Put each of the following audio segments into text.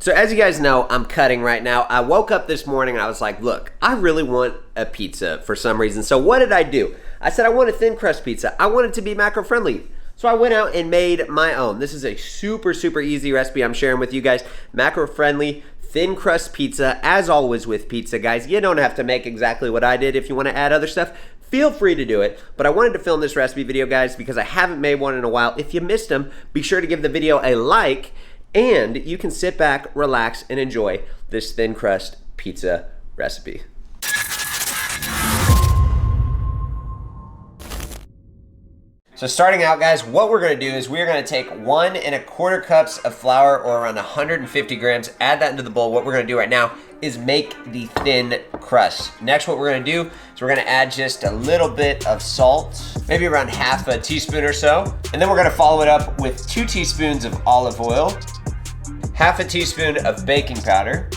So as you guys know, I'm cutting right now. I woke up this morning and I was like, look, I really want a pizza for some reason. So what did I do? I said I want a thin crust pizza. I want it to be macro friendly. So I went out and made my own. This is a super easy recipe I'm sharing with you guys. Macro friendly, thin crust pizza. As always with pizza, guys, you don't have to make exactly what I did. If you want to add other stuff, feel free to do it. But I wanted to film this recipe video, guys, because I haven't made one in a while. If you missed them, be sure to give the video a like. And you can sit back, relax, and enjoy this thin crust pizza recipe. So starting out, guys, what we're gonna do is we're gonna take 1 1/4 cups of flour, or around 150 grams, add that into the bowl. What we're gonna do right now is make the thin crust. Next, what we're gonna do is we're gonna add just a little bit of salt, maybe around half a teaspoon or so. And then we're gonna follow it up with 2 teaspoons of olive oil, half a teaspoon of baking powder,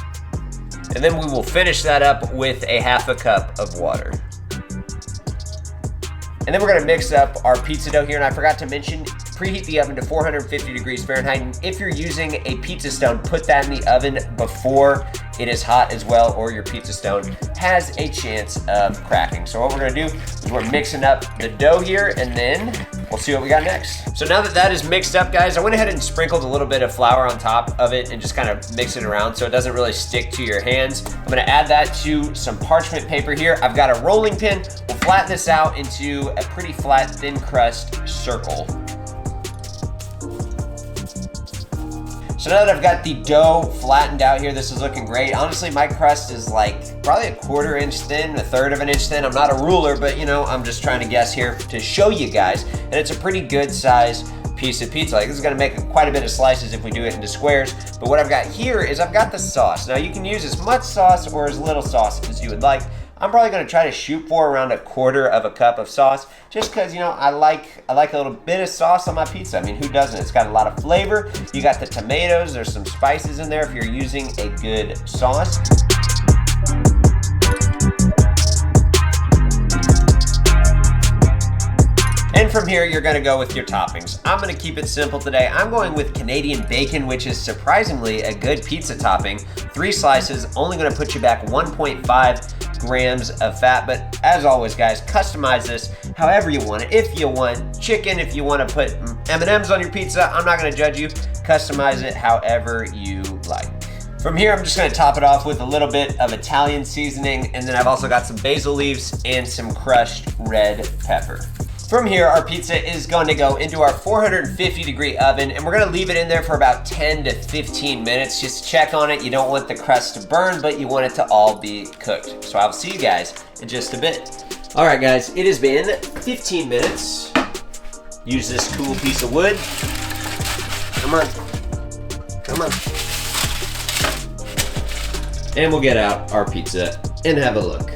and then we will finish that up with a half a cup of water. And then we're gonna mix up our pizza dough here, and I forgot to mention, preheat the oven to 450 degrees Fahrenheit. And if you're using a pizza stone, put that in the oven before it is hot as well, or your pizza stone has a chance of cracking. So what we're gonna do is we're mixing up the dough here, and then we'll see what we got next. So now that that is mixed up, guys, I went ahead and sprinkled a little bit of flour on top of it and just kind of mix it around so it doesn't really stick to your hands. I'm gonna add that to some parchment paper here. I've got a rolling pin. We'll flatten this out into a pretty flat, thin crust circle. So now that I've got the dough flattened out here, this is looking great. Honestly, my crust is like probably a 1/4 inch thin, 1/3 of an inch thin. I'm not a ruler, but you know, I'm just trying to guess here to show you guys. And it's a pretty good size piece of pizza. Like, this is gonna make quite a bit of slices if we do it into squares. But what I've got here is I've got the sauce. Now you can use as much sauce or as little sauce as you would like. I'm probably gonna try to shoot for around 1/4 of a cup of sauce, just cause, you know, I like a little bit of sauce on my pizza. I mean, who doesn't? It's got a lot of flavor. You got the tomatoes, there's some spices in there if you're using a good sauce. And from here, you're gonna go with your toppings. I'm gonna keep it simple today. I'm going with Canadian bacon, which is surprisingly a good pizza topping. 3 slices, only gonna put you back 1.5 grams of fat. But as always, guys, customize this however you want it. If you want chicken, if you wanna put M&Ms on your pizza, I'm not gonna judge you. Customize it however you like. From here, I'm just gonna top it off with a little bit of Italian seasoning, and then I've also got some basil leaves and some crushed red pepper. From here, our pizza is going to go into our 450 degree oven, and we're gonna leave it in there for about 10 to 15 minutes. Just check on it. You don't want the crust to burn, but you want it to all be cooked. So I'll see you guys in just a bit. All right, guys, it has been 15 minutes. Use this cool piece of wood. Come on, come on. And we'll get out our pizza and have a look.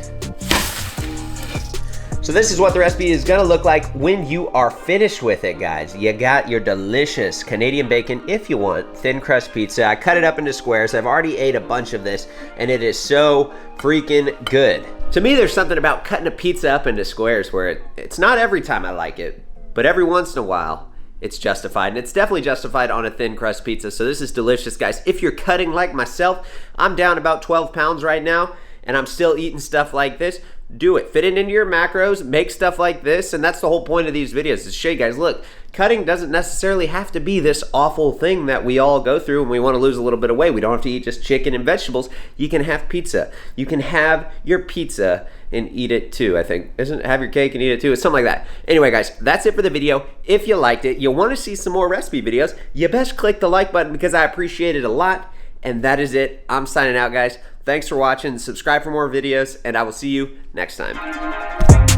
So this is what the recipe is gonna look like when you are finished with it, guys. You got your delicious Canadian bacon, if you want, thin crust pizza. I cut it up into squares. I've already ate a bunch of this, and it is so freaking good. To me, there's something about cutting a pizza up into squares where it's not every time I like it, but every once in a while, it's justified. And it's definitely justified on a thin crust pizza. So this is delicious, guys. If you're cutting like myself, I'm down about 12 pounds right now, and I'm still eating stuff like this. Do it. Fit it into your macros, make stuff like this, and that's the whole point of these videos, is to show you guys, look, cutting doesn't necessarily have to be this awful thing that we all go through when we want to lose a little bit of weight. We don't have to eat just chicken and vegetables. You can have pizza. You can have your pizza and eat it too, I think. Isn't it have your cake and eat it too? It's something like that. Anyway, guys, that's it for the video. If you liked it, you want to see some more recipe videos, you best click the like button because I appreciate it a lot. And that is it. I'm signing out, guys. Thanks for watching. Subscribe for more videos, and I will see you next time.